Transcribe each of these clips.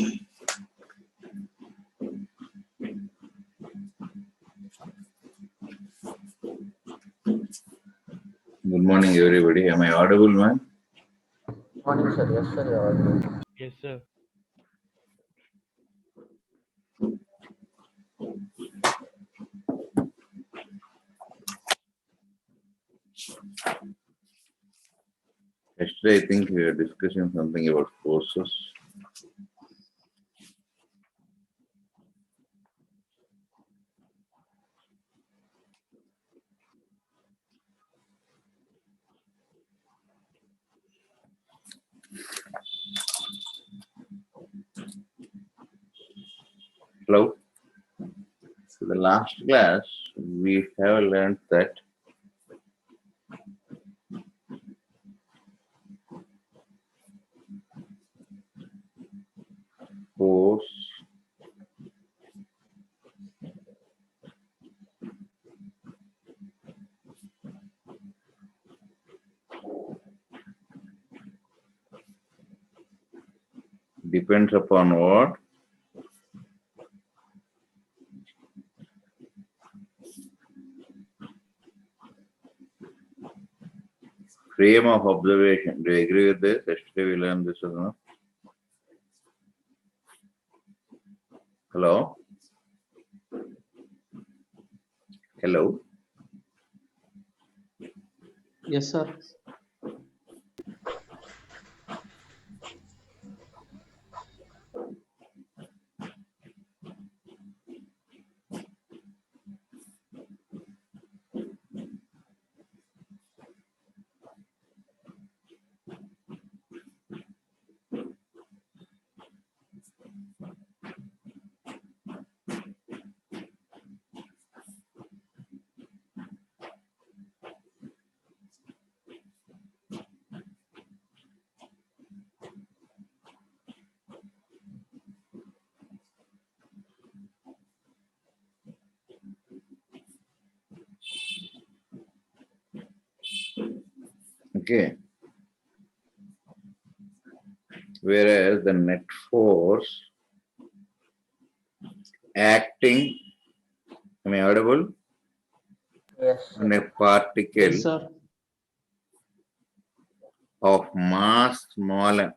Good morning, everybody. Am I audible, man? Morning, sir. Yes, sir. You are audible. Yes, sir. Yesterday, I think we were discussing something about forces. Hello. So the last class, we have learned that force depends upon what? Frame of observation. Do you agree with this? Yesterday we learned this or not? Hello? Hello? Yes, sir. Okay. Whereas the net force acting, am I audible? Yes, On sir. a particle Yes, sir. of mass small m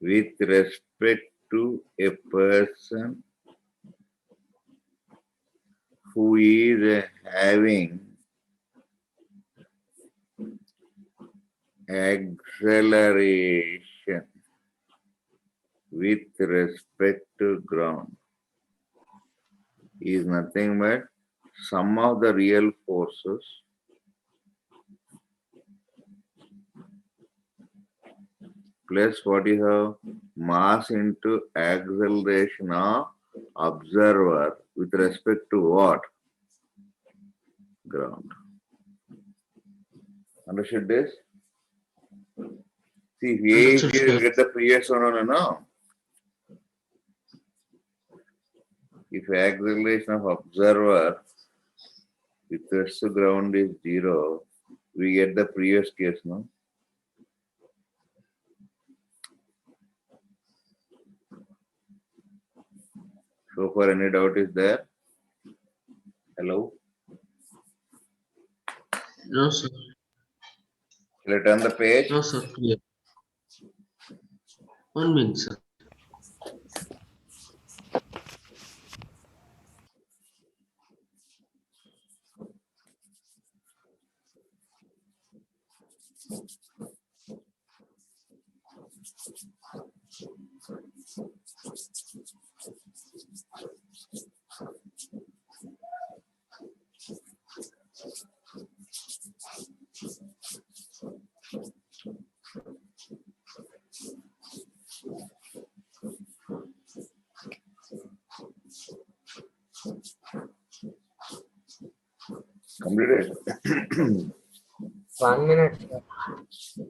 with respect to a person who is having acceleration with respect to ground is nothing but sum of the real forces plus what you have mass into acceleration of observer with respect to what? Ground. Understood this? See, if A is Understood, here, you sir. get the previous one or no? If acceleration of observer with respect to ground is 0, we get the previous case, no? So far, any doubt is there? Hello? No, sir. Shall I turn the page? No, sir. Clear. 1 minute, sir. Completed. 1 minute, sir.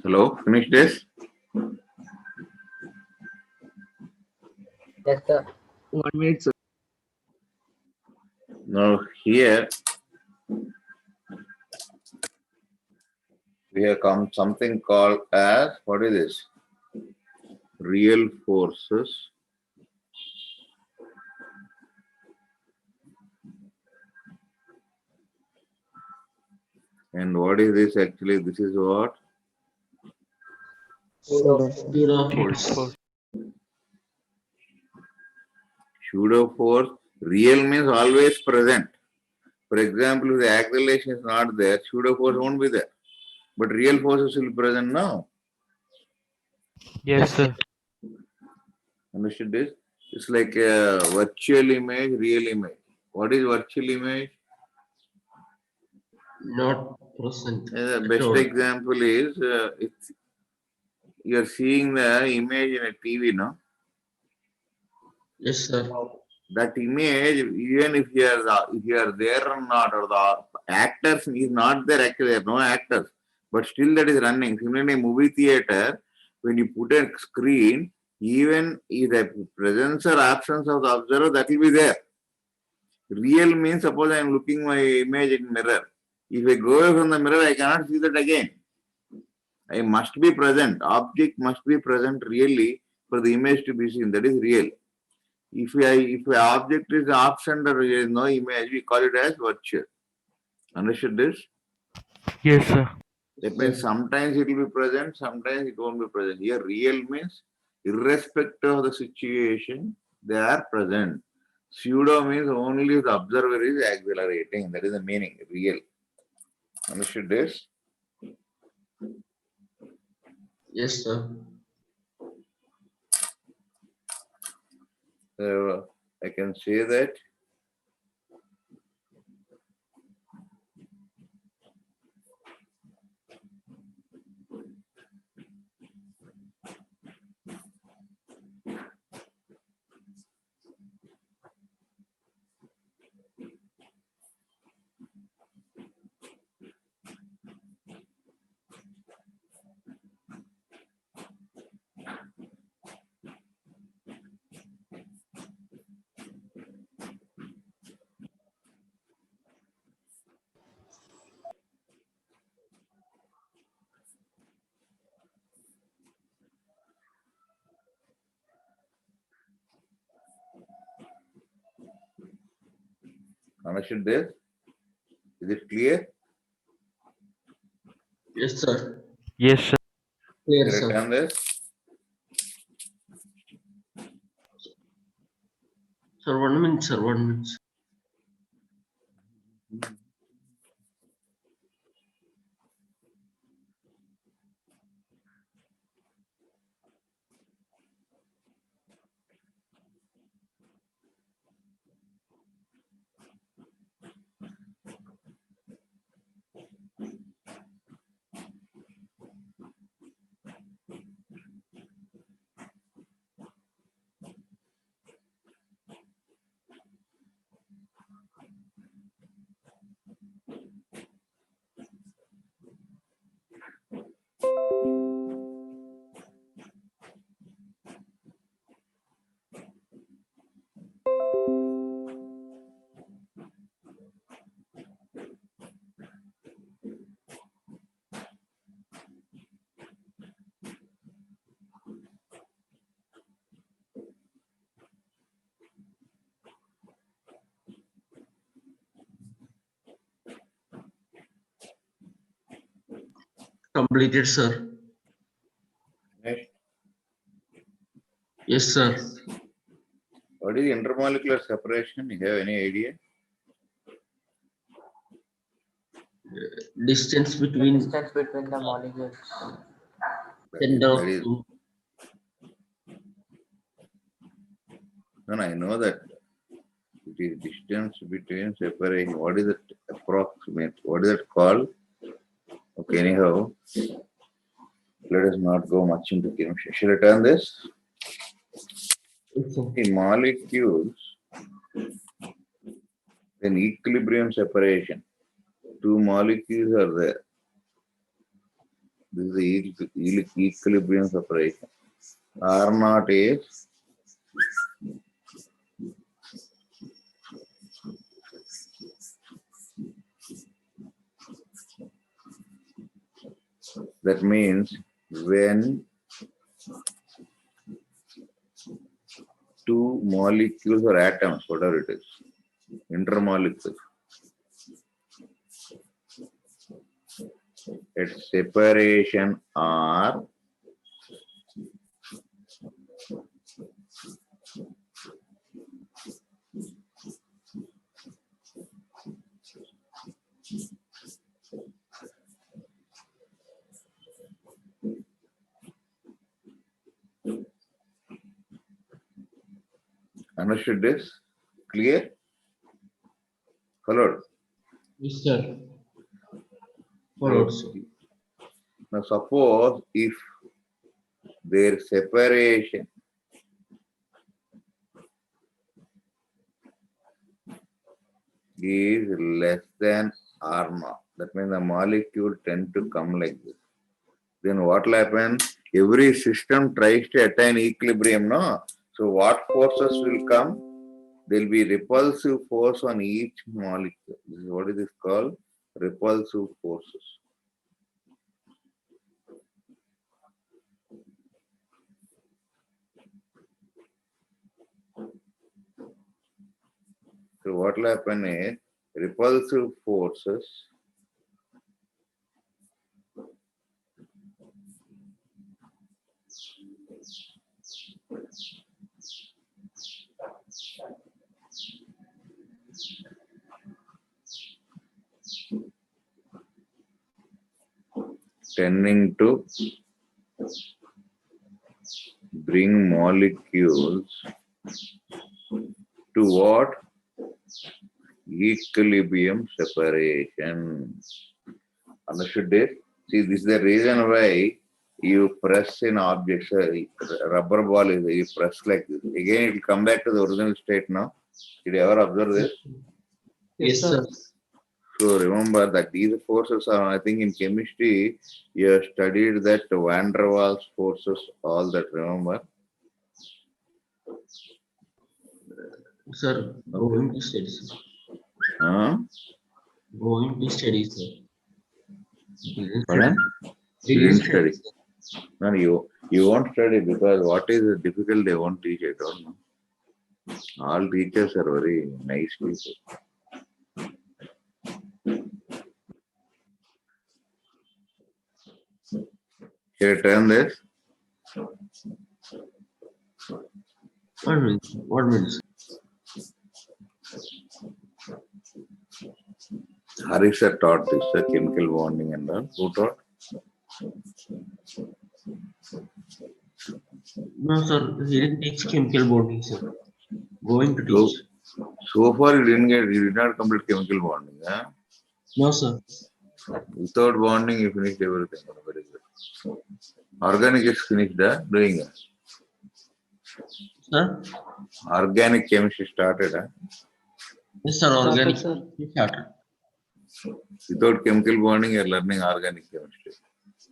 Hello, finish this? Yes, sir. 1 minute, sir. Now here we have come something called as, what is this? Real forces. And what is this actually? This is what? Pseudo. Pseudo force. Pseudo force. Real means always present. For example, if the acceleration is not there, pseudo force won't be there. But real forces will be present now. Yes, sir. Understood this? It's like a virtual image, real image. What is virtual image? Not present. The at best all. example is you are seeing the image in a TV, no? Yes, sir. That image, even if you are there or not, or the actors is not there, actually there are no actors, but still that is running. Similarly, in a movie theater, when you put a screen, even if the presence or absence of the observer, that will be there. Real means, suppose I am looking my image in mirror. If I go away from the mirror, I cannot see that again. I must be present. Object must be present really for the image to be seen. That is real. If an object is absent or there is no image, we call it as virtual. Understood this? Yes, sir. That means sometimes it will be present, sometimes it won't be present. Here, real means irrespective of the situation, they are present. Pseudo means only if the observer is accelerating. That is the meaning, real. Understood this? Yes, sir. So I can say that understood this? Is it clear? Yes, sir. Yes, sir. Clear, Can I sir. turn this? Sir, 1 minute, sir. 1 minute. Completed, sir. Next. Yes, sir. What is intermolecular separation? You have any idea? Distance between Distance between the molecules. center of That is, two. no, I know that it is distance between separation. What is it approximate? What is it called? Okay, anyhow, let us not go much into chemistry. Shall I turn this? Yes, sir. In molecules, in equilibrium separation, two molecules are there. This is the equilibrium separation. R naught is that means when two molecules or atoms, whatever it is, intermolecules, at separation R, understood this? Clear? Followed? Yes, sir. Followed, sir. Now suppose if their separation is less than R naught, that means the molecule tend to come like this. Then what will happen? Every system tries to attain equilibrium, no? So what forces will come? There will be repulsive force on each molecule. This is what is this called? Repulsive forces. So what will happen is repulsive forces tending to bring molecules to what? Equilibrium separation. Understood it? See, this is the reason why you press an object, rubber ball is, you press like this. Again, it will come back to the original state now. Did you ever observe this? Yes, sir. So remember that these forces are, I think in chemistry, you have studied that van der Waals forces, all that, remember? Sir, going to study, sir. Huh? Going to study, sir. Pardon? You didn't study. No, you won't study because what is difficult they won't teach, I don't know. All teachers are very nice people. Can I turn this? What means? Harisha taught this, chemical bonding and all. Who taught? No, sir. He didn't teach chemical bonding, sir. Going to So, teach. so far you did not complete chemical bonding. Huh? No, sir. Without bonding, you finished everything. Very good. Organic is finished, doing it. Sir? Organic chemistry started. Yes, sir. Organic. Started. Without chemical bonding, you are learning organic chemistry.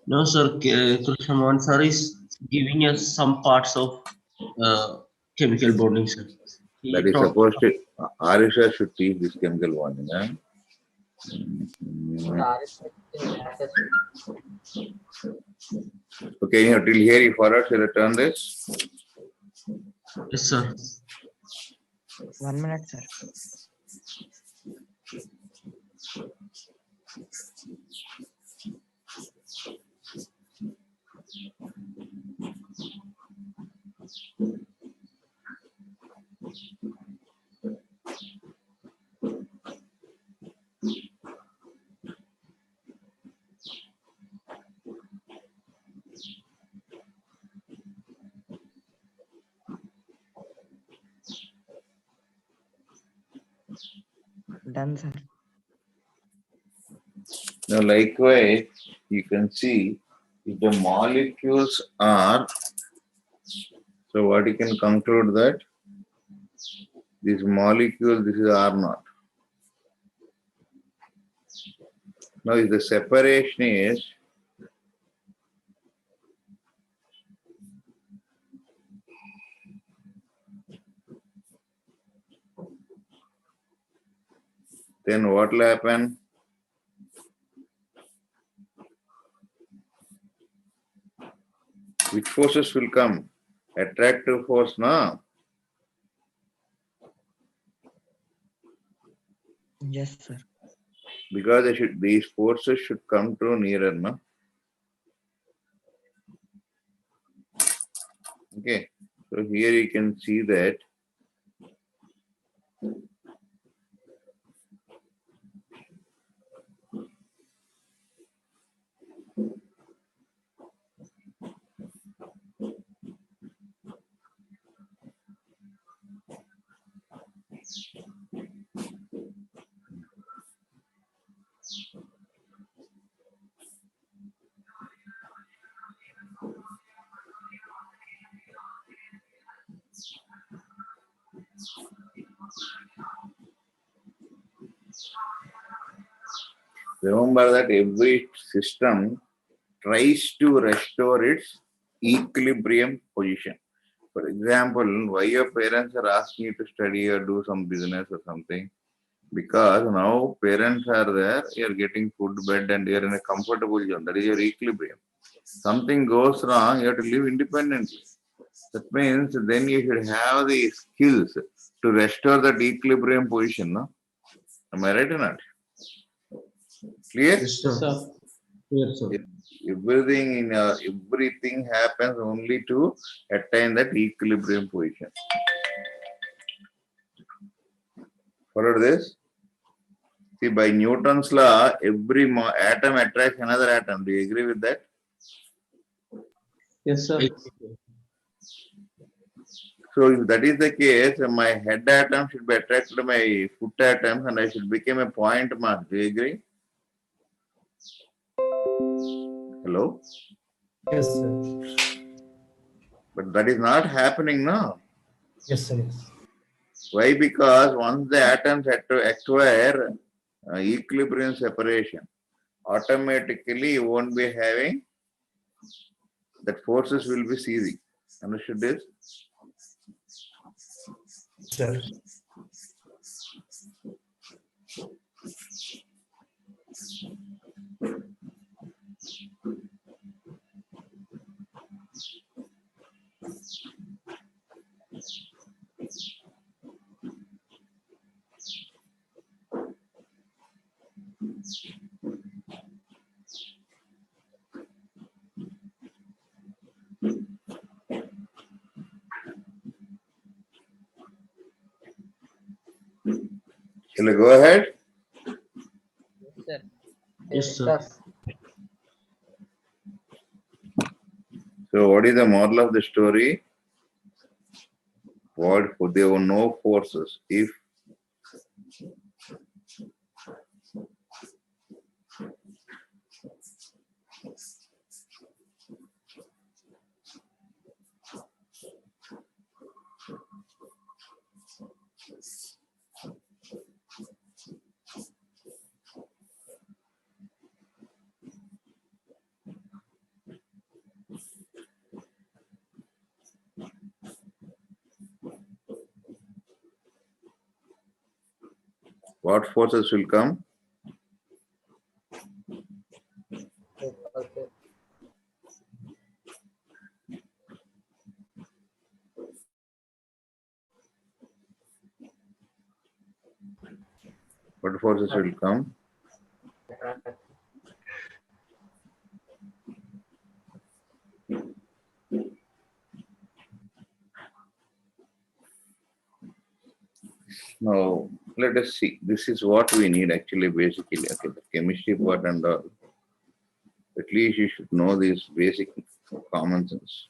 No, sir. Krishnamon sir is giving us some parts of chemical bonding, sir. That is supposed to, Harisha should teach this chemical bonding. Huh? Okay, till here you forward, shall I turn this? Yes, sir. 1 minute, sir. Done, sir. Now, likewise, you can see if the molecules are, so what you can conclude that this molecule, this is R naught. Now, if the separation is then what will happen? Which forces will come? Attractive force, no? Yes, sir. Because these forces should come to nearer, no? Okay. So here you can see that remember that every system tries to restore its equilibrium position. For example, why your parents are asking you to study or do some business or something? Because now parents are there, you are getting food, bed, and you are in a comfortable zone. That is your equilibrium. Something goes wrong, you have to live independently. That means then you should have the skills to restore that equilibrium position. No? Am I right or not? Clear? Yes, sir. Yes, sir. Everything happens only to attain that equilibrium position. Follow this? See, by Newton's law, every atom attracts another atom. Do you agree with that? Yes, sir. So if that is the case, my head atom should be attracted to my foot atoms and I should become a point mass. Do you agree? Hello? Yes, sir. But that is not happening now. Yes, sir. Yes. Why? Because once the atoms acquire equilibrium separation, automatically you won't be having that forces will be ceasing. Understood this? Sir. Shall I go ahead? Yes, sir. So what is the moral of the story? What there were no forces. If what forces will come? What forces will come? Now, let us see. This is what we need actually, basically. Okay, the chemistry part and all. At least you should know this basic common sense.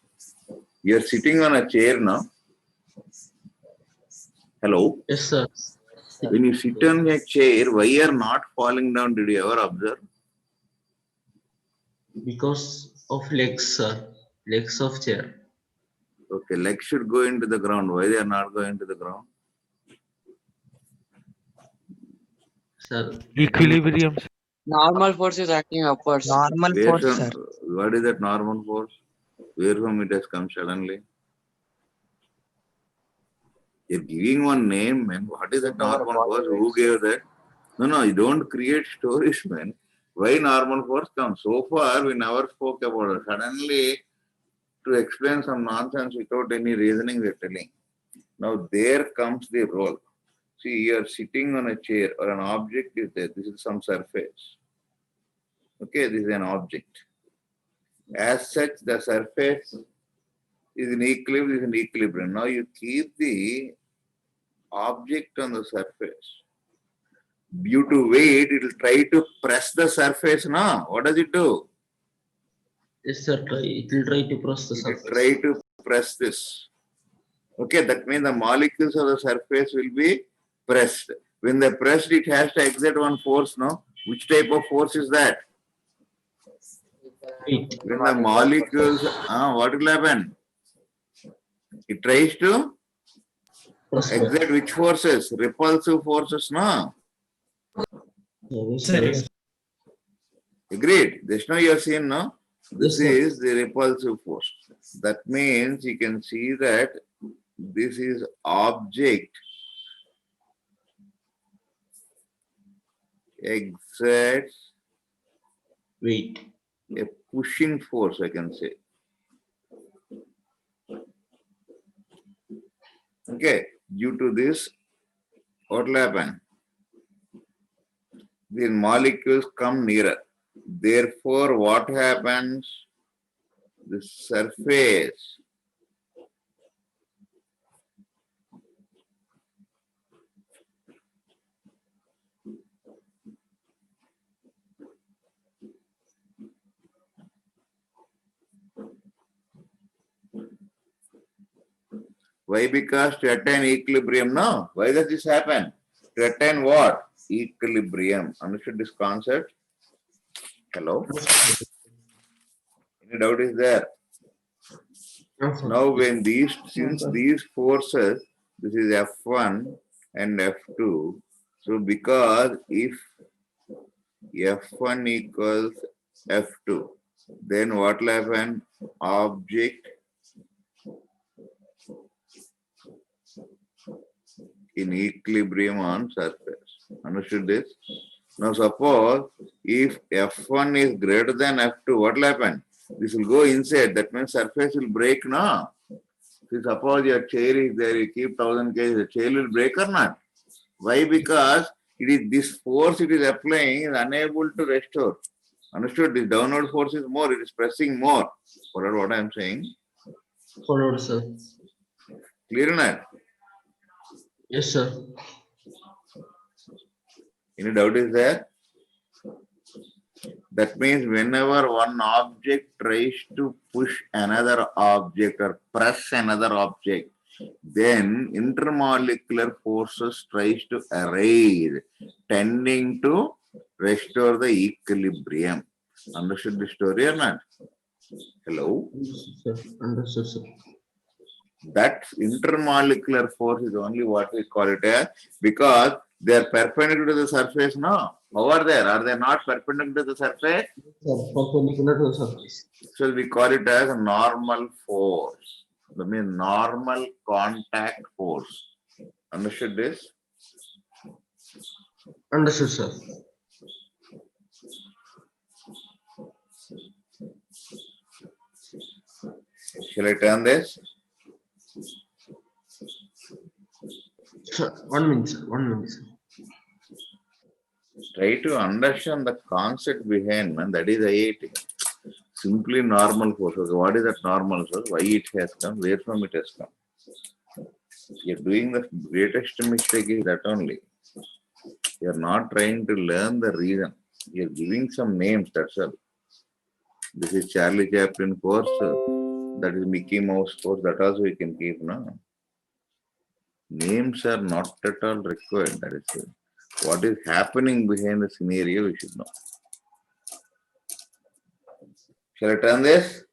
You are sitting on a chair now. Hello? Yes, sir. When you sit on a chair, why you are not falling down? Did you ever observe? Because of legs, sir. Legs of chair. Okay, legs should go into the ground. Why they are not going to the ground? Sir. Equilibrium. Normal force is acting upwards. Normal Where force, from, sir. what is that normal force? Where from it has come suddenly? You're giving one name, man. What is that normal force? Who gave that? No, you don't create stories, man. Why normal force comes? So far, we never spoke about it. Suddenly, to explain some nonsense without any reasoning, we're telling. Now, there comes the role. See, you're sitting on a chair or an object is there. This is some surface. Okay, this is an object. As such, the surface is in equilibrium, is in equilibrium. Now you keep the object on the surface. Due to weight, it will try to press the surface now. What does it do? Yes, sir. It will try to cross the It will surface. try to press this. Okay, that means the molecules of the surface will be pressed. When they pressed, it has to exert one force, no? Which type of force is that? Wait. When the molecules, what will happen? It tries to Press back. exert which forces? Repulsive forces, no? Yes, Sir, sir. yes. Agreed. Just now you have seen, no? This Yes, sir. is the repulsive force. That means you can see that this is object exerts Wait. a pushing force, I can say. Okay, due to this, what will happen? The molecules come nearer. Therefore, what happens? The surface why? Because to attain equilibrium, no? Why does this happen? To attain what? Equilibrium. Understood this concept? Hello? Any doubt is there? Answer. Now, when since these forces, this is F1 and F2, so because if F1 equals F2, then what will happen? Object in equilibrium on surface. Understood this? Now, suppose if F1 is greater than F2, what will happen? This will go inside. That means surface will break, no? See, suppose your chair is there, you keep 1000 kg, the chair will break or not? Why? Because it is this force it is applying is unable to restore. Understood? This downward force is more, it is pressing more. What I am saying? Followed, sir. Clear or not? Yes, sir. Any doubt is there? That means whenever one object tries to push another object or press another object, then intermolecular forces tries to arise, tending to restore the equilibrium. Understood the story or not? Hello? Sir. Understood, sir. That intermolecular force is only what we call it as, because they are perpendicular to the surface, no? How are they? Are they not perpendicular to the surface? Sir, perpendicular to the surface. So we call it as a normal force. That means normal contact force. Understood this? Understood, sir. Shall I turn this? Sir, 1 minute, sir. 1 minute, sir. Try to understand the concept behind, man. That is IIT. Simply normal force. Okay, what is that normal force? Why it has come? Where from it has come? You're doing the greatest mistake is that only. You're not trying to learn the reason. You're giving some names, that's all. This is Charlie Chaplin force. That is Mickey Mouse force. That also we can keep, no? Names are not at all required. That is it. What is happening behind the scenario, we should know. Shall I turn this?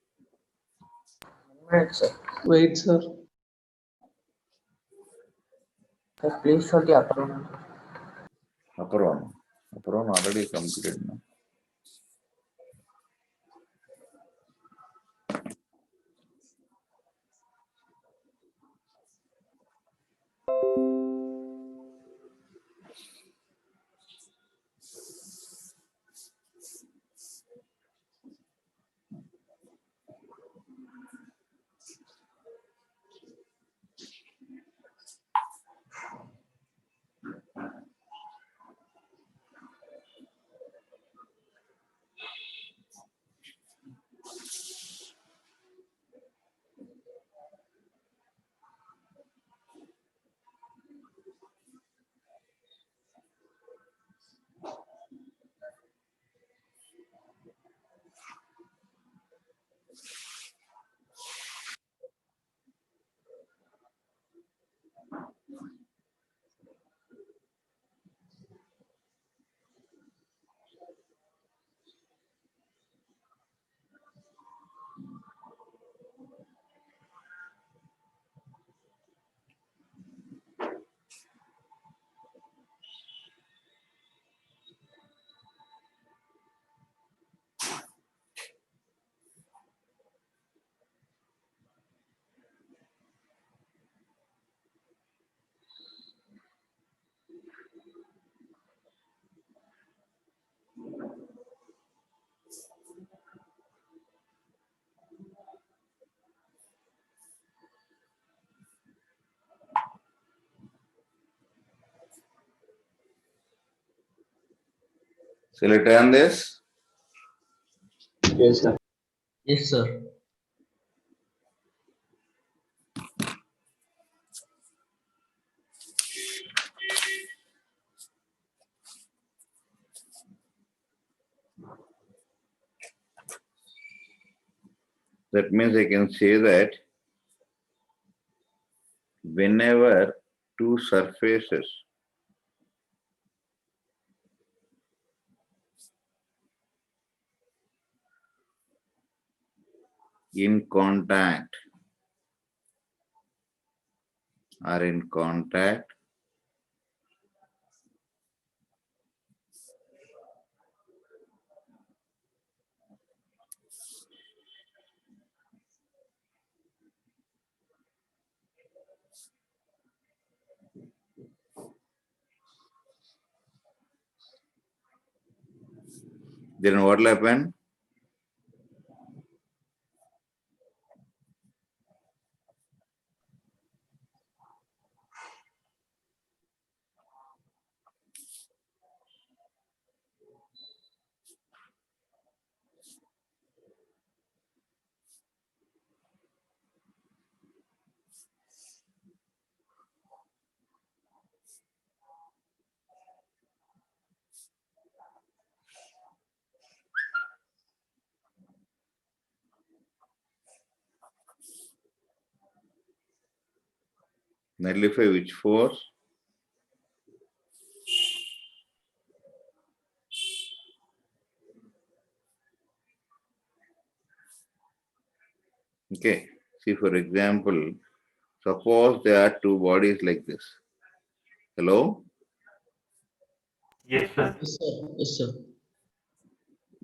Right, sir. Wait, sir. Sir, please show the upper one. Upper one. Upper one already completed. No? Shall I turn this? Yes, sir. Yes, sir. That means I can say that whenever two surfaces in contact are in contact, then what will happen? Nullify which force? Okay. See, for example, suppose there are two bodies like this. Hello? Yes, sir. Yes, sir. Yes, sir.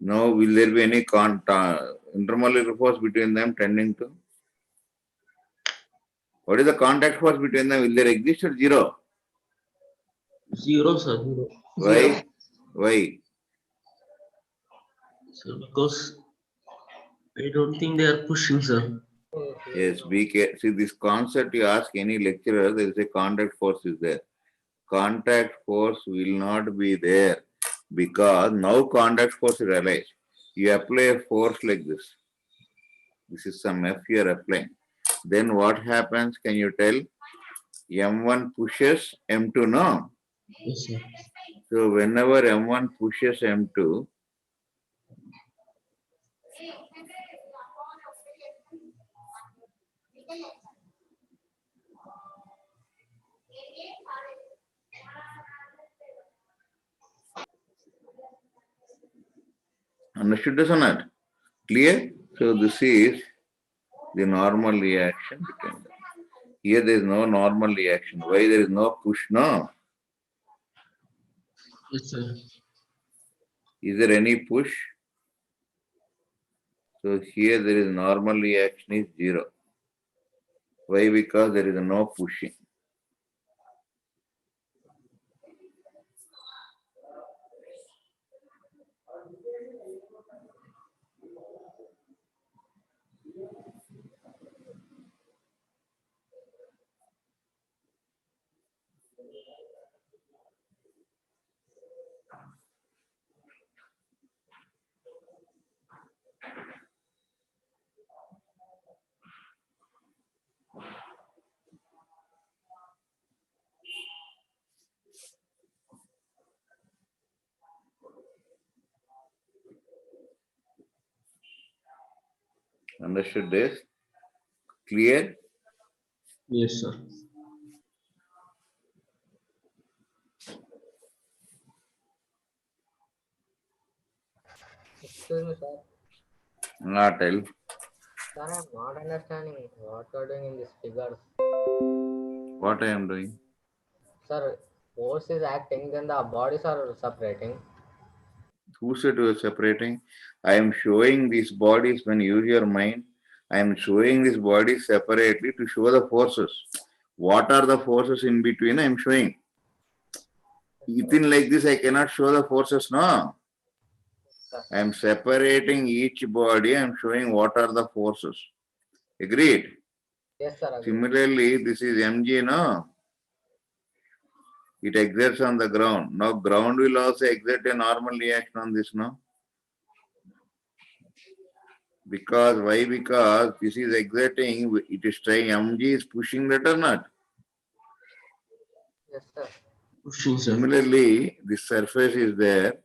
Now, will there be any intermolecular force between them tending to? What is the contact force between them? Will there exist or zero? Zero, sir. Zero. Why? Why? Sir, because I don't think they are pushing, sir. Yes, see this concept you ask any lecturer, there is a contact force is there. Contact force will not be there because now contact force is realized. You apply a force like this. This is some F you are applying. Then what happens? Can you tell? M1 pushes M2, no? Yes, sir. So whenever M1 pushes M2, understood this or not? Clear? So this is the normal reaction between them. Here there is no normal reaction. Why there is no push? No. Yes, sir. Is there any push? So here there is normal reaction is zero. Why? Because there is no pushing. Understood this? Clear? Yes, sir. Excuse me, sir. Not tell. Sir, I'm not understanding what you're doing in these figures. What I am doing? Sir, force is acting, then the bodies are separating. Who said we are separating? I am showing these bodies when you use your mind. I am showing these bodies separately to show the forces. What are the forces in between? I am showing. Within like this, I cannot show the forces, no. Sir. I am separating each body. I am showing what are the forces. Agreed? Yes, sir. Agree. Similarly, this is mg, no? It exerts on the ground. Now ground will also exert a normal reaction on this, no? Because why? Because this is exerting, it is trying, mg is pushing that or not? Yes, sir. Pushing, sir. Similarly, this surface is there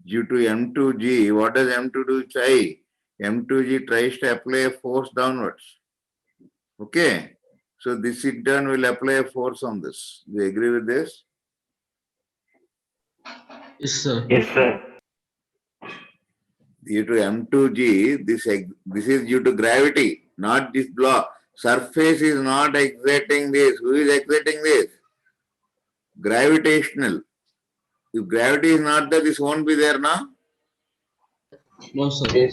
due to M2G. What does M2 try? M2G tries to apply a force downwards. Okay. So this in turn will apply a force on this. Do you agree with this? Yes, sir. Yes, sir. Due to M2G, this is due to gravity, not this block. Surface is not exerting this. Who is exerting this? Gravitational. If gravity is not there, this won't be there now. No, sir.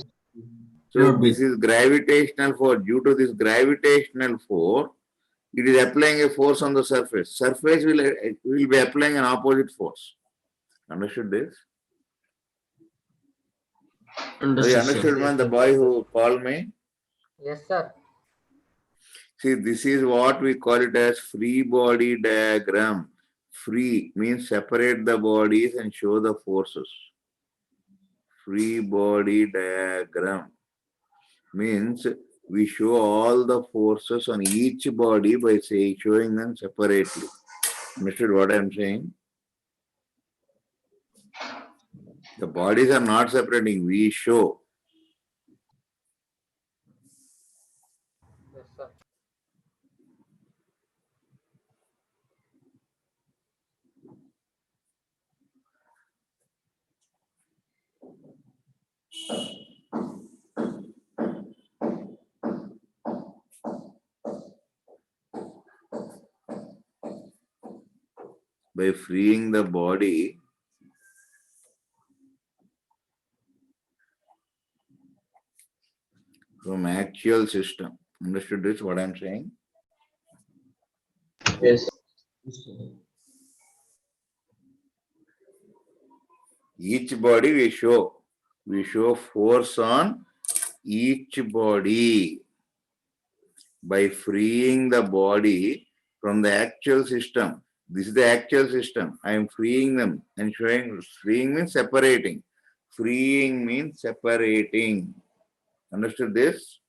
So Not this big. is gravitational force. Due to this gravitational force, it is applying a force on the surface. Surface will be applying an opposite force. Understood this? Have you Understood, understood, sir. man, the boy who called me? Yes, sir. See, this is what we call it as free body diagram. Free means separate the bodies and show the forces. Free body diagram means we show all the forces on each body by showing them separately. Understood what I am saying? The bodies are not separating, we show. Yes, sir. By freeing the body, from actual system. Understood this, what I am saying? Yes. Yes, sir. Each body we show. We show force on each body by freeing the body from the actual system. This is the actual system. I am freeing them and showing. Freeing means separating. Freeing means separating. Understood this?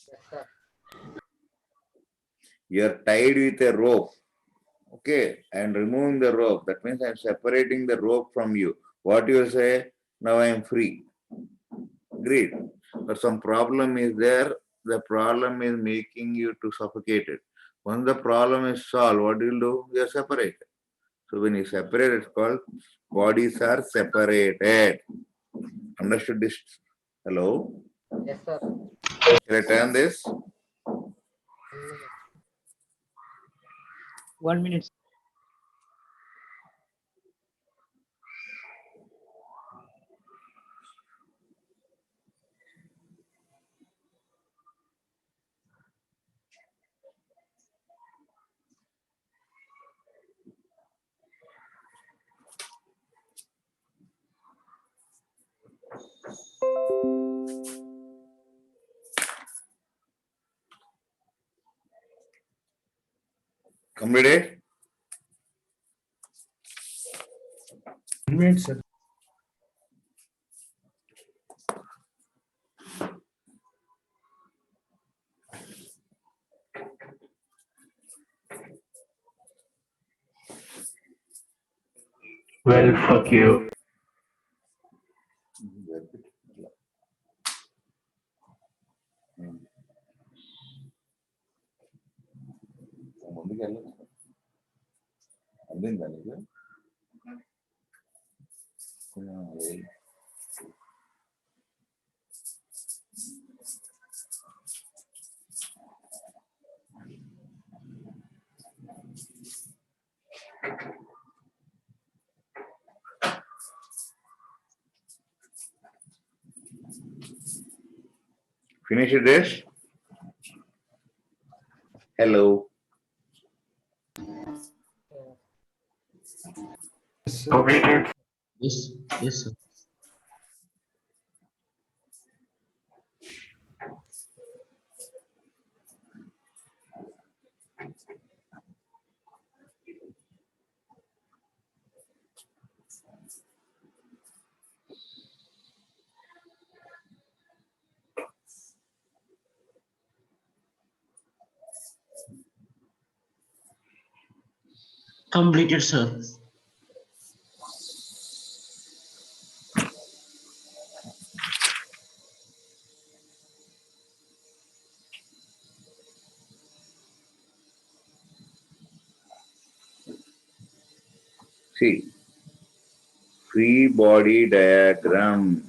Yes, sir. You are tied with a rope. Okay, and removing the rope. That means I am separating the rope from you. What you say? Now I am free. Agreed. But some problem is there. The problem is making you to suffocate it. Once the problem is solved, what do you do? You are separated. So when you separate, it's called bodies are separated. Understood this? Hello? Yes, sir. Shall I turn this? 1 minute. 1 minute. Completed? 1 minute, sir. Well, fuck you. ముందుకు వెళ్ళొచ్చు అందిందా నీకు Finish this? Hello. Yes, sir. Completed. Yes. Yes, sir. Completed, sir. See, free body diagram.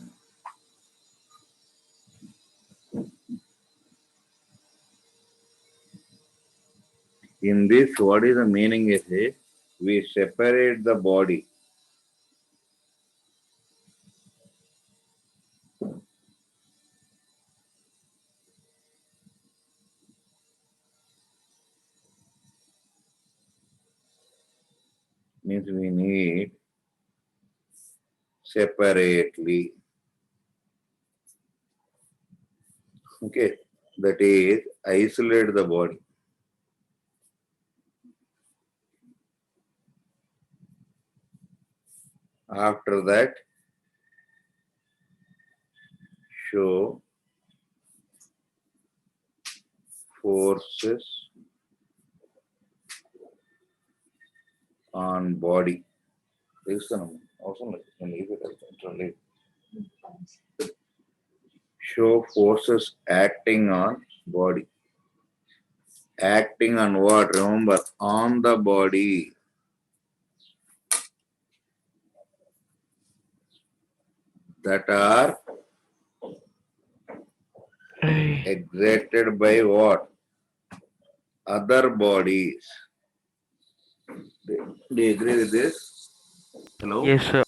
In this, what is the meaning is we separate the body. Means we need separately. Okay, that is isolate the body. After that, show forces on body. Show forces acting on body. Acting on what? Remember, on the body. That are exerted by what? Other bodies. Do you agree with this? Hello? Yes, sir.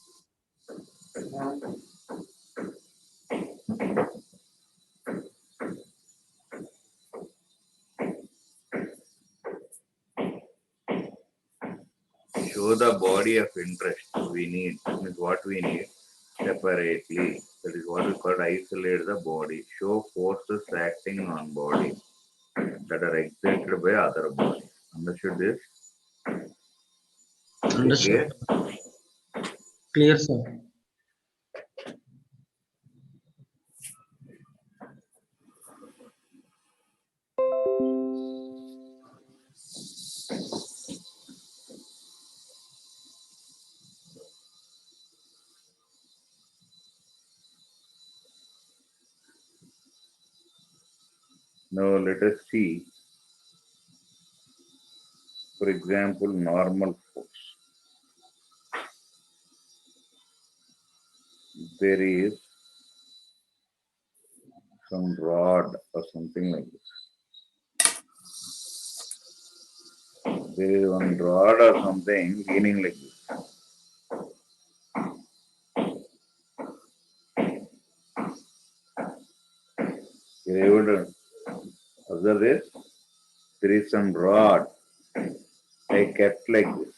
Show the body of interest we need. Means what we need separately. That is what we call isolate the body. Show forces acting on body that are exerted by other bodies. Understood this? Understood. Clear? Clear, sir. Now let us see, for example, normal force. There is some rod or something like this. There is one rod or something leaning like this. You're able to observe this? There is some rod I kept like this.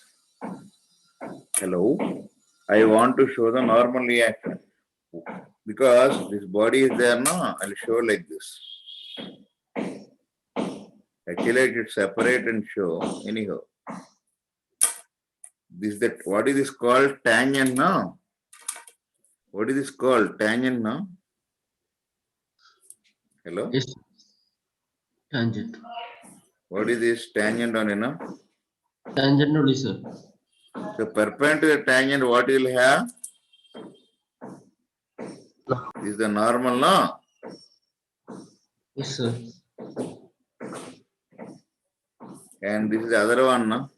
Hello? I want to show the normal reaction. Because this body is there now, I'll show like this. Actually, I should separate and show. Anyhow. What is this called? Tangent now? What is this called? Tangent now? Hello? Yes. Tangent. What is this tangent on, Tangent only, sir. So perpendicular tangent, what you will have? This is the normal, no? Yes, sir. And this is the other one, no?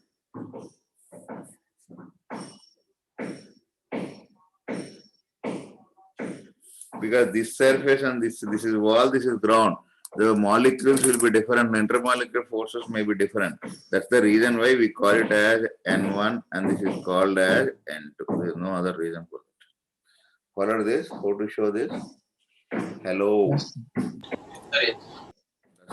Because this surface and this is wall, this is ground. The molecules will be different, intermolecular forces may be different. That's the reason why we call it as N1 and this is called as N2. There is no other reason for it. Follow this? How to show this? Hello.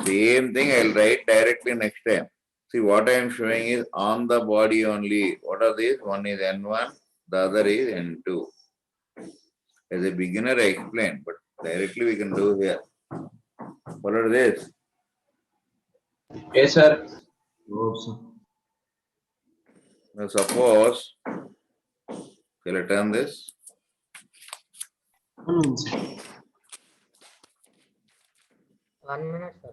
Same thing I'll write directly next time. See what I am showing is on the body only. What are these? One is N1, the other is N2. As a beginner I explained, but directly we can do here. Follow this? Yes, sir. Oh, sir. Now suppose, shall I turn this? 1 minute, sir. 1 minute, sir.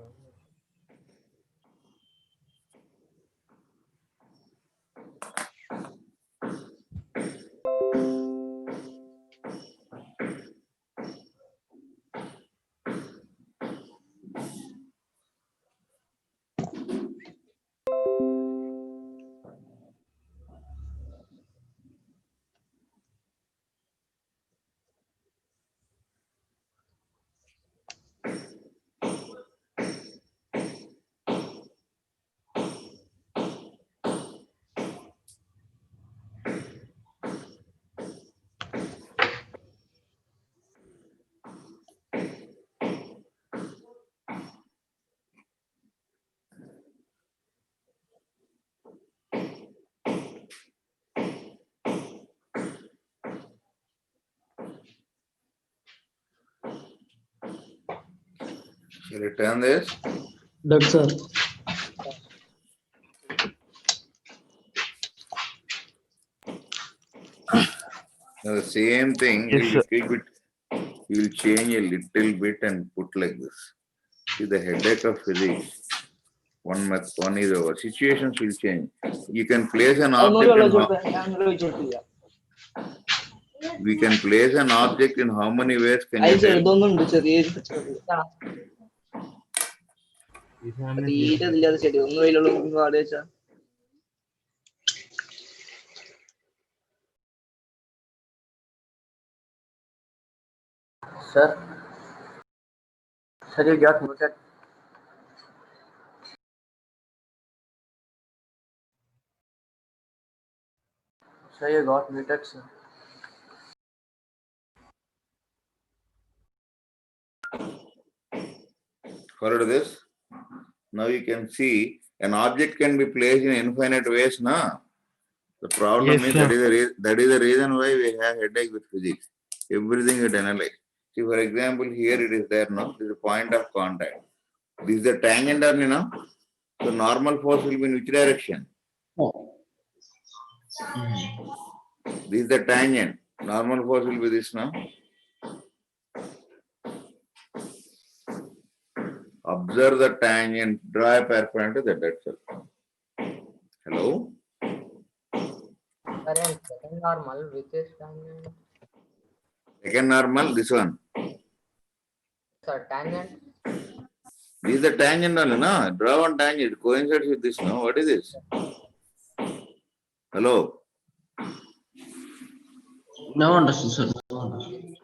Shall I turn this? Done, sir. Now the same thing, Yes, sir. we will change a little bit and put like this. See the headache of physics. One is over. Situations will change. You can place an object in we can place an object in how many ways can you tell? ഇതൊന്നുണ്ട് ചെറിയ തീരെ ഇല്ലാതെ ചെടി ഒന്നും അതിലുള്ള പാട് വെച്ചാ Sir, sir, you got muted. Sir, you got muted, sir. Follow this. Now you can see an object can be placed in infinite ways, na? The problem Yes, is sir. that is the reason why we have headache with physics. Everything is analyzed. See, for example, here it is there now. This is the point of contact. This is the tangent on, you know. So normal force will be in which direction? This is the tangent. Normal force will be this now. Observe the tangent, draw a perpendicular to that itself. Hello? Sir, and second normal, which is tangent? Second normal, this one. Sir, tangent. This is the tangent only, no? Draw one tangent, it coincides with this, no? What is this? Hello? Now understood, sir. Now understood.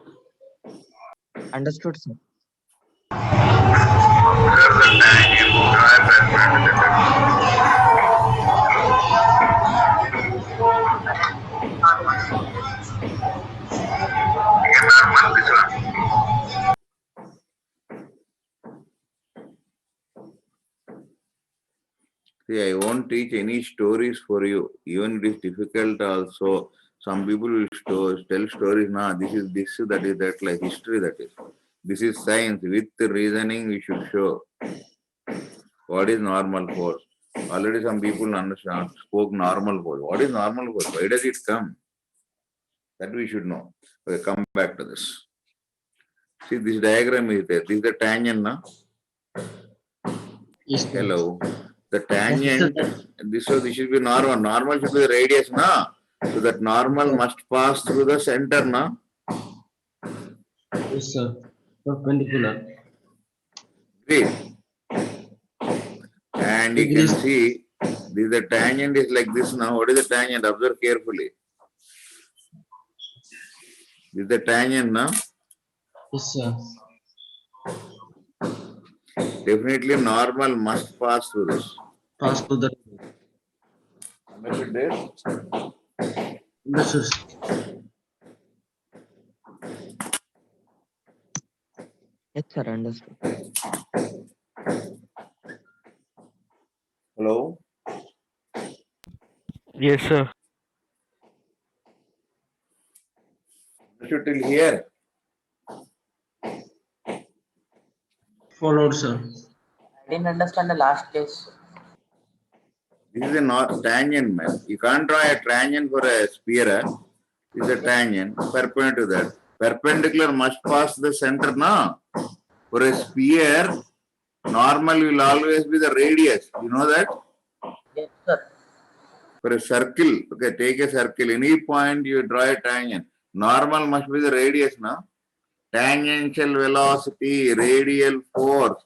Understood, sir. Observe the tangent, draw a perpendicular to that. Second normal, this one. See, I won't teach any stories for you. Even it is difficult also. Some people will tell stories, nah, this is this, that is that, like history that is. This is science. With reasoning, we should show what is normal force. Already some people understand, spoke normal force. What is normal force? Why does it come? That we should know. Okay, come back to this. See, this diagram is there. This is the tangent, na? Yes, sir. Hello. The tangent, this should be normal. Normal should be the radius, na? So that normal must pass through the center, na? Yes, sir. Perpendicular. Great. And you can see, this the tangent is like this now. What is the tangent? Observe carefully. This is the tangent, na? Yes, sir. Definitely normal must pass through this. Pass to the. Understood this? Understood. Yes, sir. Understood. Hello? Yes, sir. Understood till here? Followed, sir. I didn't understand the last case. This is a tangent, man. You can't draw a tangent for a sphere. This is a tangent, perpendicular to that. Perpendicular must pass the center, no? For a sphere, normal will always be the radius. You know that? Yes, sir. For a circle, okay, take a circle. Any point you draw a tangent. Normal must be the radius, no? Tangential velocity, radial force.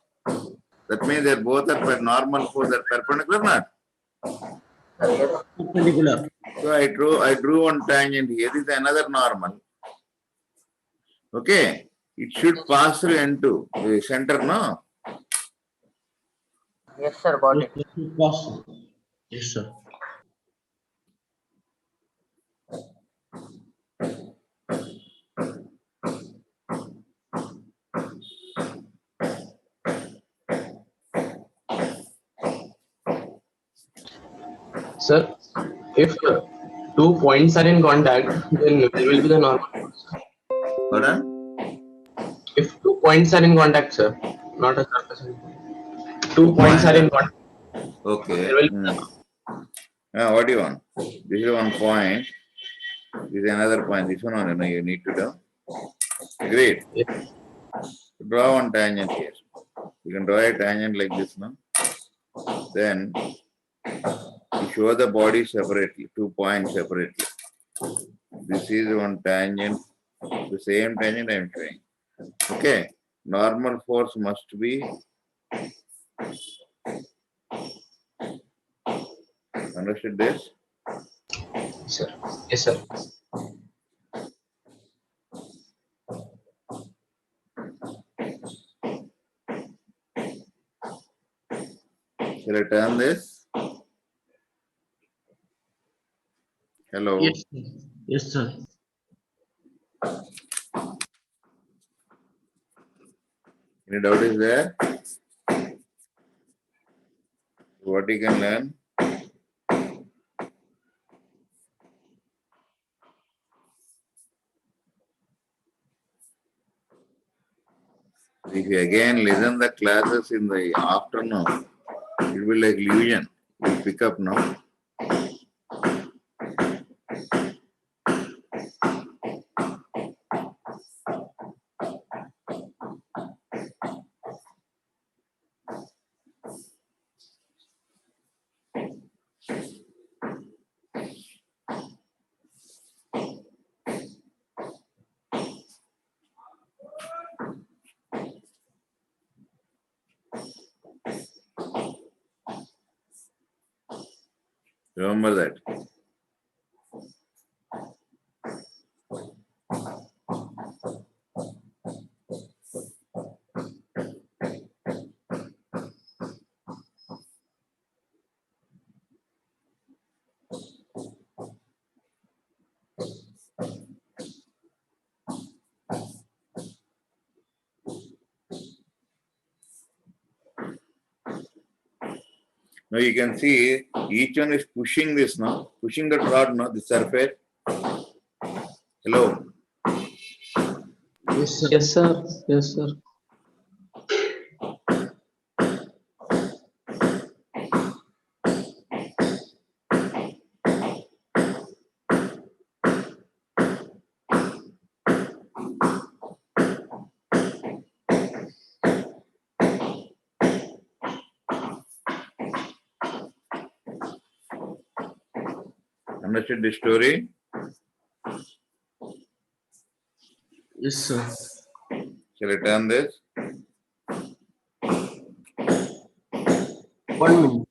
That means they both are normal force, they're perpendicular, not? Perpendicular. So I drew one tangent here. This is another normal. Okay, it should pass through N2, the center, no? Yes, sir, got it. Pass. Yes, sir. Sir, if two points are in contact, then there will be the normal force. Pardon? If two points are in contact, sir, not a surface. 2 points are in contact. Okay. There will What do you want? This is one point. This is another point. This one only you need to do. Agreed. Draw one tangent here. You can draw a tangent like this now. Then you show the body separately, 2 points separately. This is one tangent, the same tangent I am showing. Okay. Normal force must be understood this? sir. Yes, sir. Shall I turn this? Hello. Yes, sir. Yes, sir. Any doubt is there? What you can learn? If you again listen the classes in the afternoon, it will be like illusion. You will pick up now. Remember that. Now you can see each one is pushing this now, pushing the rod now, the surface. Hello. Yes, sir. Yes, sir. Yes, sir. Understood the story? Yes, sir. Shall I turn this? 1 minute.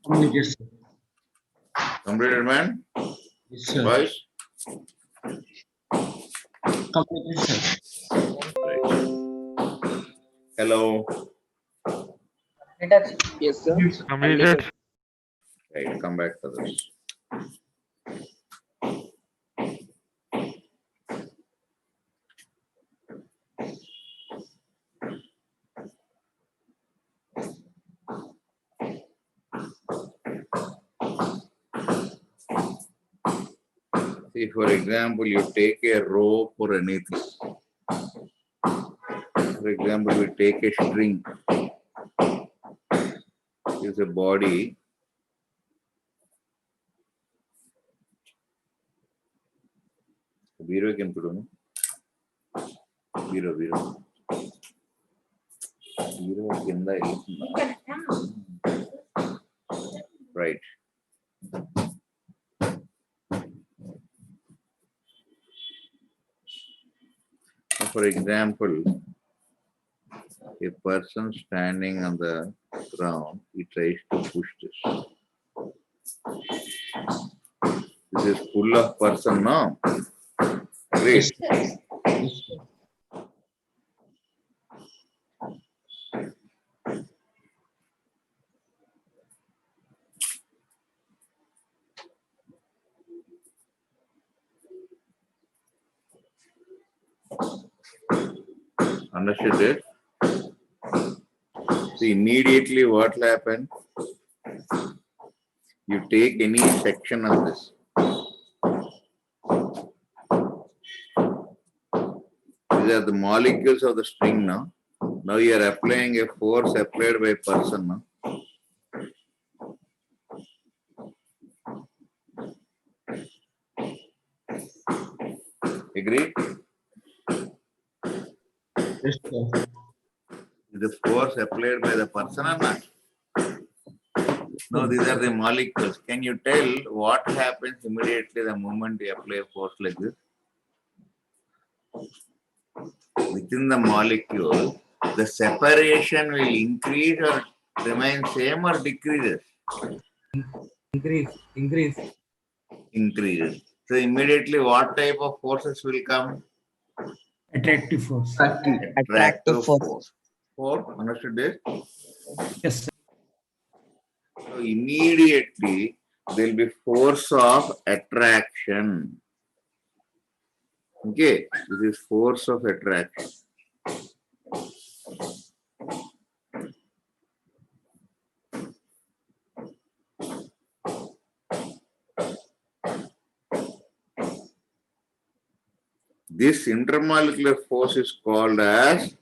Completed, sir. Completed, man? Yes, sir. Boys? Completed, sir. Right. Hello. Yes, sir. Completed. Right, come back to this. See, for example, you take a rope or anything. For example, we take a string. Is a body. Biro can put on. Biro. Biro kinda right. For example, a person standing on the ground, he tries to push this. This is full of person now. Great. Yes, sir. Understood it? So immediately what will happen? You take any section of this. These are the molecules of the string now. Now you are applying a force applied by person now. Agree? Yes, sir. The force applied by the person or not? No, these are the molecules. Can you tell what happens immediately the moment you apply a force like this? Within the molecule, the separation will increase or remain same or decreases? Increase. Increases. So immediately what type of forces will come? Attractive force. Attractive force. force. Four, understood this? Yes, sir. So immediately there will be force of attraction. Okay, this is force of attraction. This intermolecular force is called as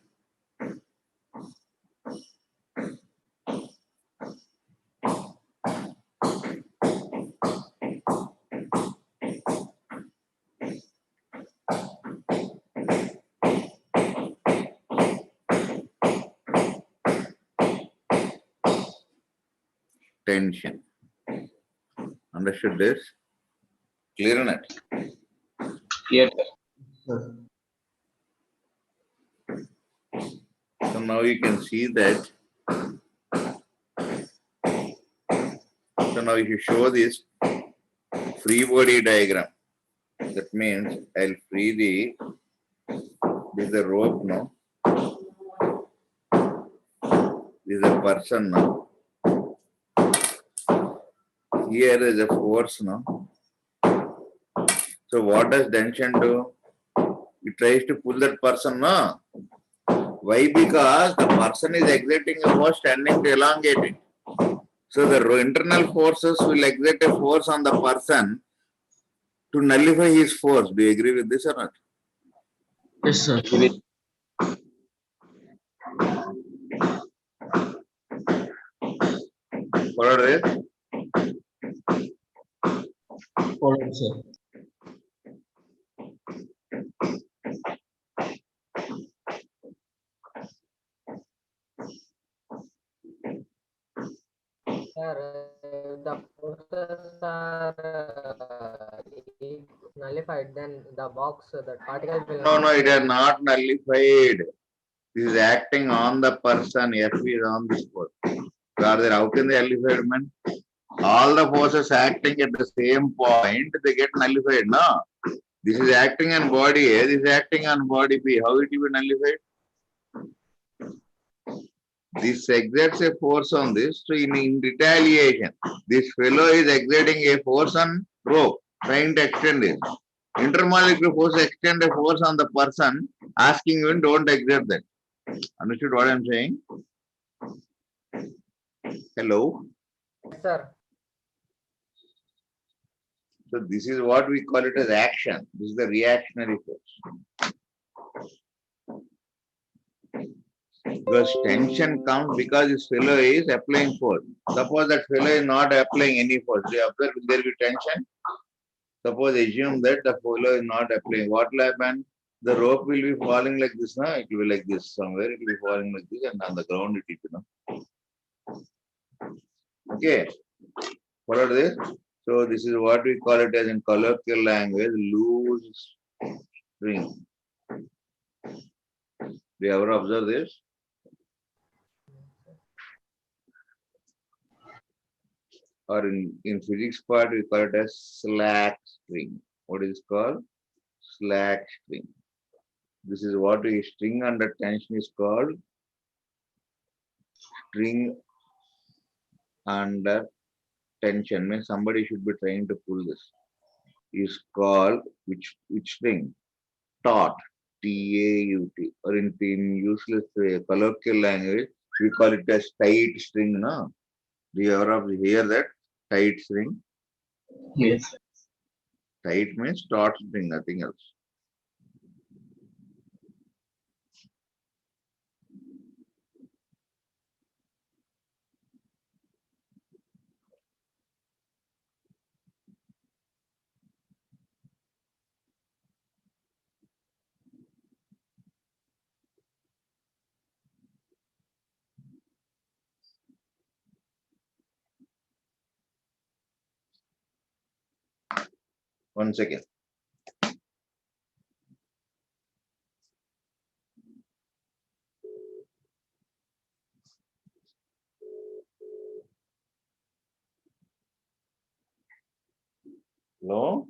tension. Understood this? Clear on it? Yes, Sir. So now you can see that. So now if you show this free body diagram, that means I'll free this is the rope now. This is a person now. Here is a force now. So what does tension do? It tries to pull that person now. Why? Because the person is exerting a force tending to elongate it. So the internal forces will exert a force on the person to nullify his force. Do you agree with this or not? Yes, sir. Follow this? Follow, sir. Sir, the forces are nullified, then the box, the particle will No, not no, it be- is not nullified. This is acting on the person. F is on this force. Rather, how can they nullify, man? All the forces acting at the same point, they get nullified, no? This is acting on body A, this is acting on body B. How it will be nullified? This exerts a force on this, so in retaliation, this fellow is exerting a force on rope, trying to extend it. Intermolecular force extend a force on the person, asking him don't exert that. Understood what I am saying? Hello? Yes, sir. So this is what we call it as action. This is the reactionary force. Because tension comes because this fellow is applying force. Suppose that fellow is not applying any force. Do you observe, will there be tension? Suppose assume that the fellow is not applying. What will happen? The rope will be falling like this, no? It will be like this somewhere. It will be falling like this, and on the ground it will be, no? Okay. Follow this? So this is what we call it as in colloquial language, loose string. Do you ever observe this? Or in physics part, we call it as slack string. What is it called? Slack string. This is what we string under tension is called string under tension. Means somebody should be trying to pull this. Is called which string? Taut. T-A-U-T, or in useless colloquial language, we call it as tight string, no? Do you ever hear that? Tight string? Yes. Tight means taut string, nothing else. One second. Hello?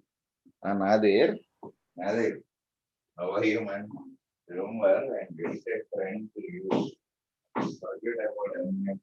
Nadir. Nadir. How are you, man? Remember, I'm very trying to you. Forget about everything.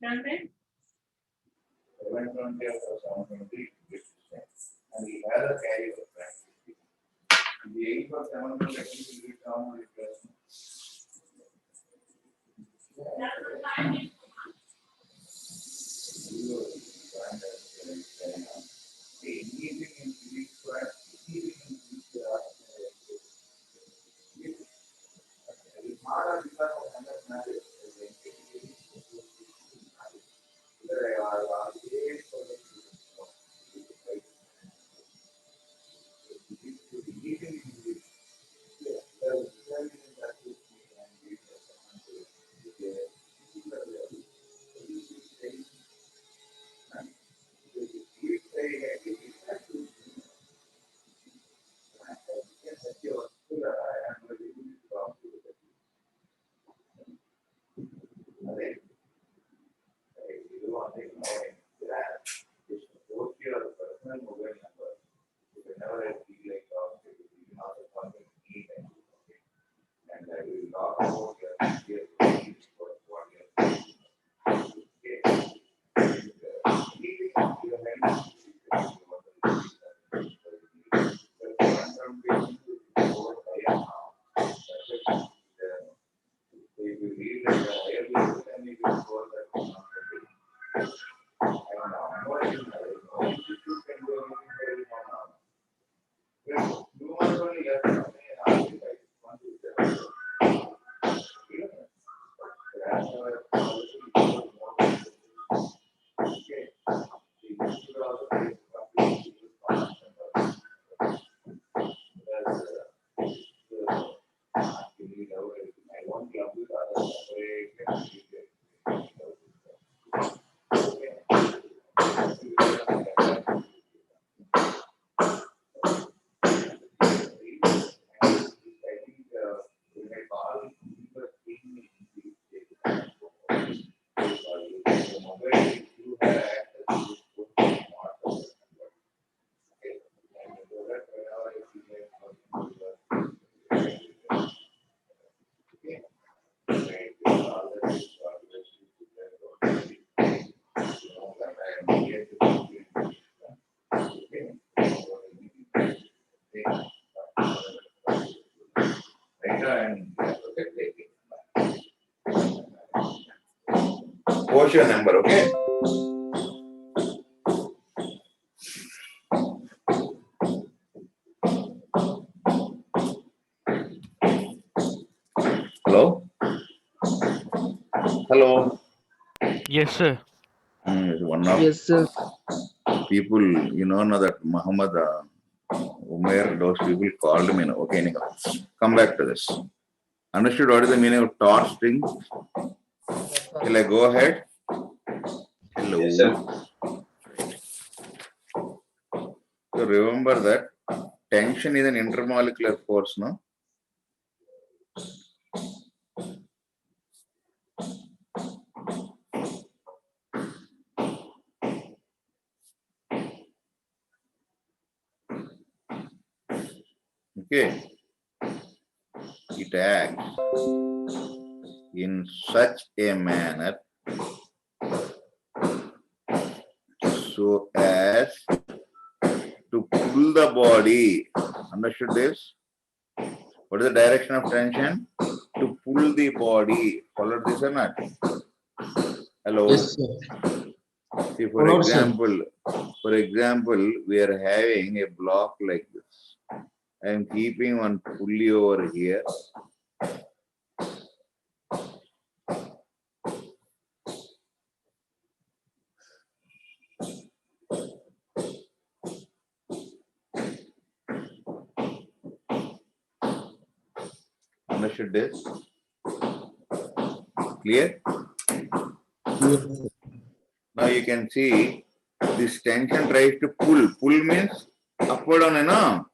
Okay? Because I was making and he had a carry of practice. The 8 or 7 of the quotient number, okay? Hello? Hello? Yes, sir. One of Yes, sir. people, know that Muhammad Umair, those people called me. Okay, anyhow, come back to this. Understood what is the meaning of torch string? Yes, sir. Shall I go ahead? Hello. Yes, sir. So remember that tension is an intermolecular force, no? Okay. It acts in such a manner so as to pull the body. Understood this? What is the direction of tension? To pull the body. Follow this or not? Hello. Yes, sir. See, Followed, sir. for example, we are having a block like this. I am keeping one pulley over here. Understood this? Clear? Yes, sir. Now you can see this tension tries to pull. Pull means upward on, no?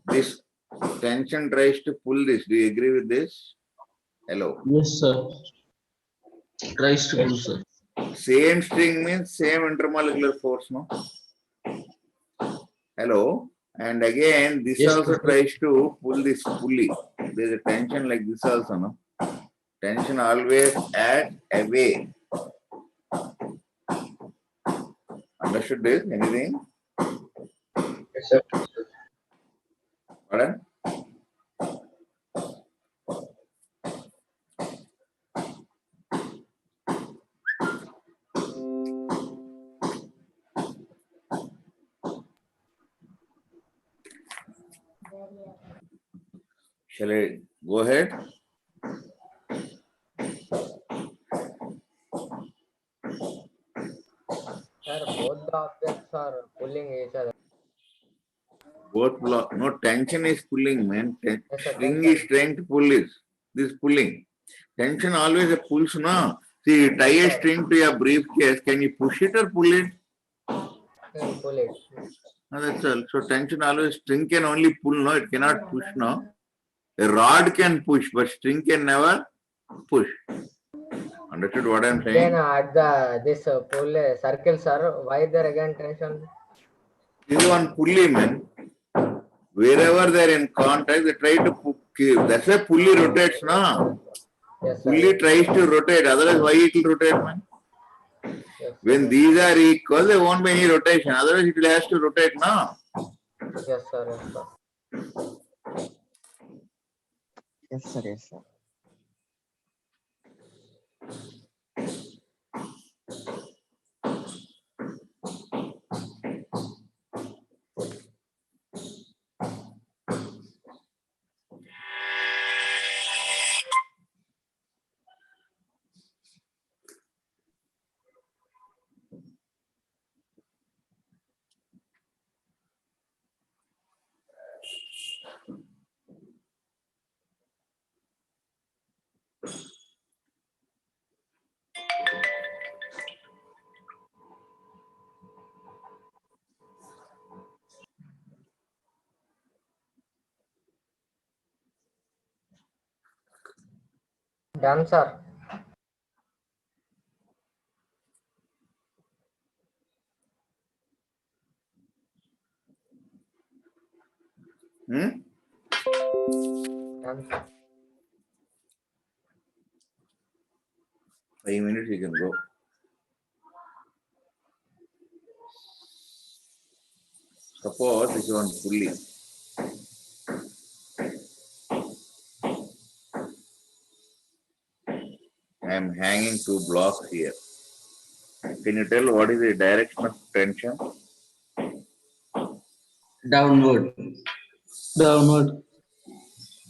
This tension tries to pull this. Do you agree with this? Hello. Yes, sir. Tries to pull, sir. Same string means same intermolecular force, no? Hello. And again, this Yes, also sir. tries to pull this pulley. There is a tension like this also, no? Tension always adds away. Understood this? Anything? Yes, sir. Pardon? Shall I go ahead? Sir, both the objects are pulling each other. Both block. No, tension is pulling, man. Yes, sir, String tension. is trying to pull this pulling. Tension always a pulls, no? See, you tie a Sir. string to your briefcase. Can you push it or pull it? Pull it. No, that's all. So tension always, string can only pull, no? It cannot push, no? A rod can push, but string can never push. Understood what I'm saying? Then at this pull circle, sir, why there again tension? This is one pulley, man. Wherever they're in contact, they try to that's why pulley rotates, no? Yes, sir. Pulley tries to rotate, otherwise why it will rotate, man? Yes, sir. When these are equal, there won't be any rotation, otherwise it will has to rotate, no? Yes, sir. Yes, sir. Yes, sir. Yes, sir. Done, sir. Hmm? Done, sir. 5 minutes you can go. Suppose if you want pulley. I am hanging two blocks here. Can you tell what is the direction of tension? Downward. Downward.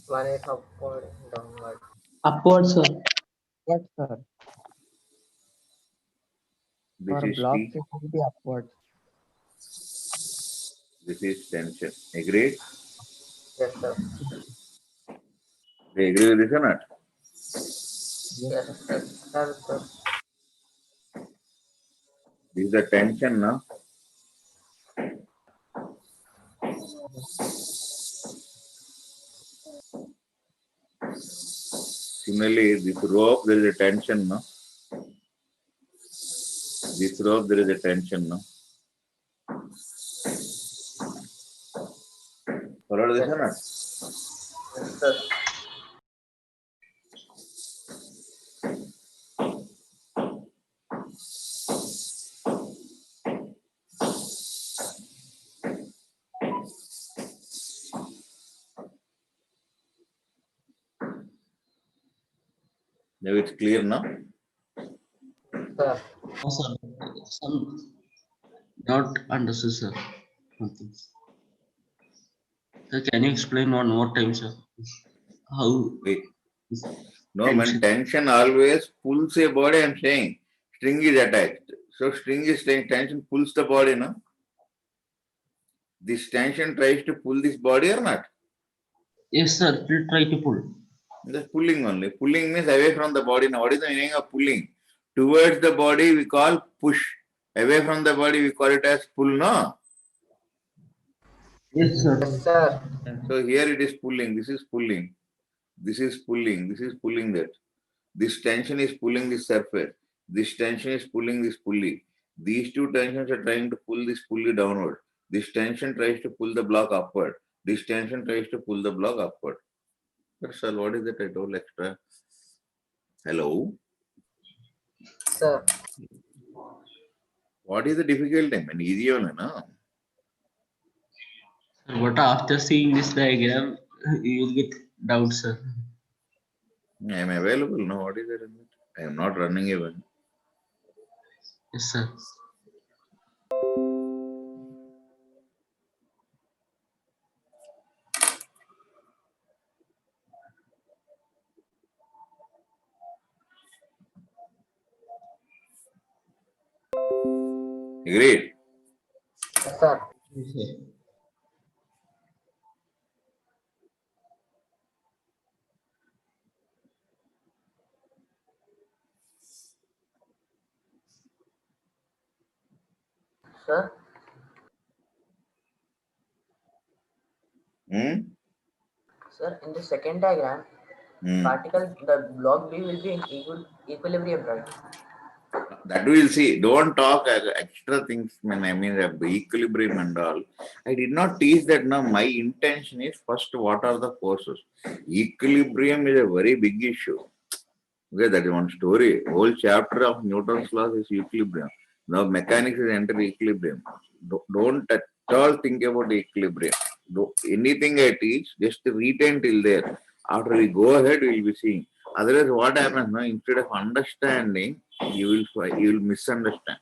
One is upward, downward. Upward, sir. What, sir? This For is blocks, T. it will be upward. This is tension. Agreed? Yes, sir. They agree with this or not? Yes, sir. Sir. This is the tension now. Similarly, this rope, there is a tension now. This rope, there is a tension now. Follow this or not? Yes, sir. Now it's clear now. Sir. No, sir. Some not understood, sir. Something. Sir, can you explain one more time, sir? How Wait. is No, man, tension always pulls a body, I'm saying. String is attached. So string is staying, tension pulls the body, no? This tension tries to pull this body or not? Yes, sir. Please try to pull. Just pulling only. Pulling means away from the body. Now, what is the meaning of pulling? Towards the body, we call push. Away from the body, we call it as pull, no? Yes, sir. Yes, sir. So here it is pulling. This is pulling. This is pulling. This is pulling that. This tension is pulling this surface. This tension is pulling this pulley. These two tensions are trying to pull this pulley downward. This tension tries to pull the block upward. This tension tries to pull the block upward. That's all. What is that I told extra? Hello? Sir. What is the difficulty? I mean, easy only, no? Sir, but after seeing this diagram, you will get doubts, sir. I am available. No, what is it? I am not running even. Yes, sir. Agreed? Yes, sir. Yes, sir. Sir. Sir, in the second diagram, particle, the block B will be in equilibrium, right? That we'll see. Don't talk extra things, man. I mean, the equilibrium and all. I did not teach that now. My intention is first, what are the forces? Equilibrium is a very big issue. Okay, that is one story. Whole chapter of Newton's laws is equilibrium. Now, mechanics is enter equilibrium. Don't at all think about equilibrium. Anything I teach, just retain till there. After we go ahead, we will be seeing. Otherwise, what happens now? Instead of understanding, you will misunderstand.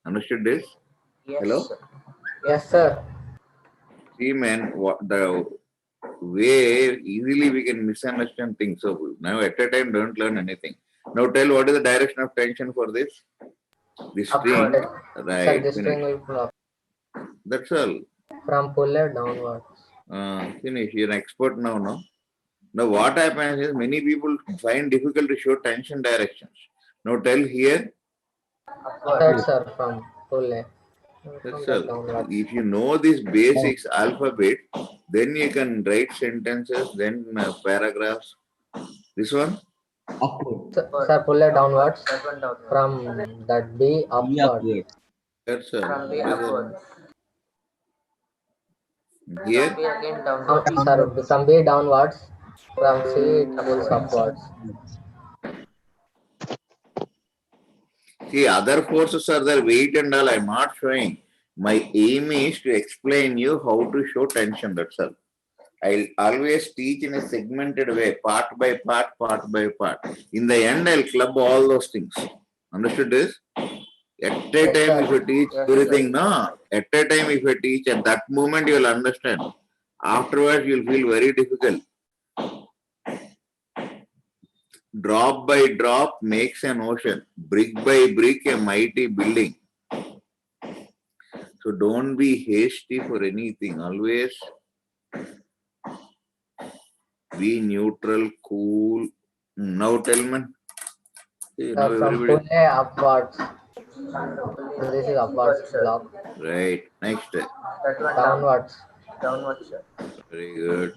Understood this? Yes. Hello? Sir. Yes, sir. See, man, what the way easily we can misunderstand things. So now at a time, don't learn anything. Now tell what is the direction of tension for this? This string, Upward. right? Sir, this Finish. string will pull up. That's all. From puller downwards. Finish. You're an expert now, no? Now what happens is many people find difficult to show tension directions. Now tell here. Upward, sir, from puller. That's From all. downwards. If you know this basics alphabet, then you can write sentences, then paragraphs. This one? Upward. Sir, puller downwards. From that B upward. Upward. That's all. From B upward. Here? Sir, from B downwards. From C it pulls upwards. See, other forces are there, weight and all. I'm not showing. My aim is to explain you how to show tension. That's all. I'll always teach in a segmented way, part by part, part by part. In the end, I'll club all those things. Understood this? At a Yes, time, sir. if you teach Yes, everything, no. At a time, if you teach, at that moment, you will understand. Afterwards, you'll feel very difficult. Drop by drop makes an ocean. Brick by brick, a mighty building. So don't be hasty for anything. Always be neutral, cool. Now tell me. See, now From everybody. Pune upwards. So this is upwards block. Right. Next. That one Downwards. downwards, sir. Very good.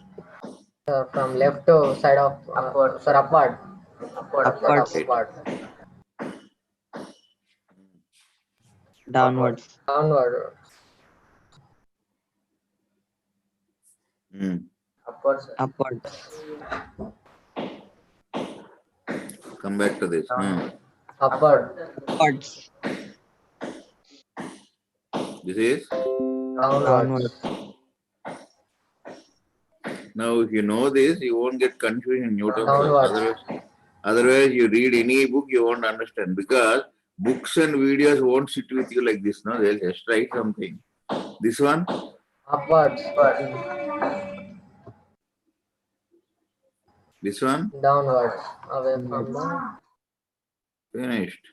From left to side of Upward. sir upward. Upwards. Upward. Downwards. Downward. Hmm. Upwards, sir. Upwards. Come back to this. Upward. Upwards. This is. Downwards. Now, if you know this, you won't get confused in Newton's Downwards. law. Otherwise, you read any book, you won't understand because books and videos won't sit with you like this. No, they'll just write something. This one, Upwards. this one, Downwards. Away from the finished.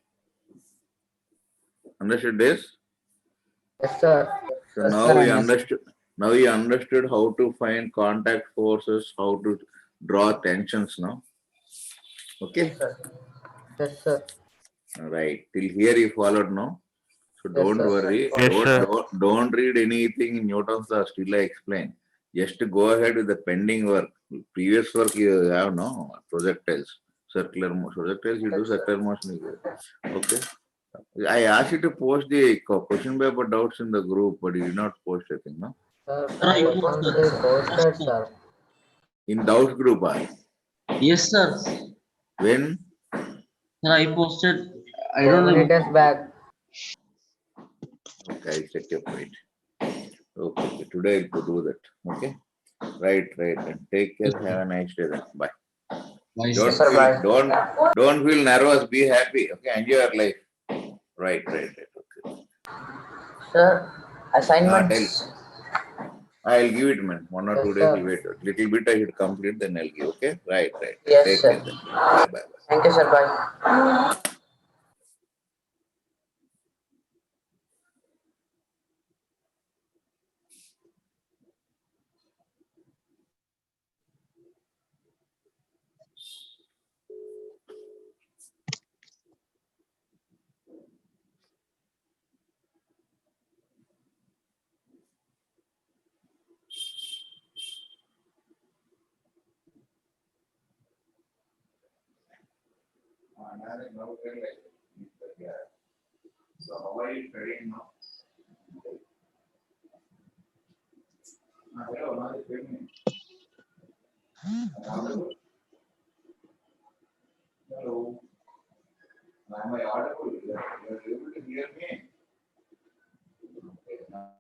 Understood this? yes, sir. So Yes, now sir, we I understood. Now you understood how to find contact forces, how to draw tensions. Now, okay. Yes, sir. Right. Till here you followed, no? So Yes, don't sir. worry. Yes, sir. Don't read anything in Newton's law. Still I explain. Just to go ahead with the pending work. Previous work you have no projectiles, circular projectiles. You do circular motion. Okay. I asked you to post the question paper doubts in the group, but you did not post I think, no? Sir, Right. questions is posted, sir. In doubts group, Yes, sir. when? Sir, I posted. I So don't many remember. days back. Okay, I'll check your point. Okay, today I'll do that. Okay. Right. And take care. Have a nice day then. Bye. Why, Don't sir? sir, bye. don't feel nervous. Be happy. Okay, enjoy your life. Right. Okay. Sir, assignments. I'll give it, man. 1 or 2 Yes, days. sir. I'll wait. Little bit I should complete. Then I'll give. Okay. Right. Yes, Take sir. care then. Bye. Thank you, sir. Bye. So how are you studying now? Hello. Am I audible? You are able to hear me? Okay.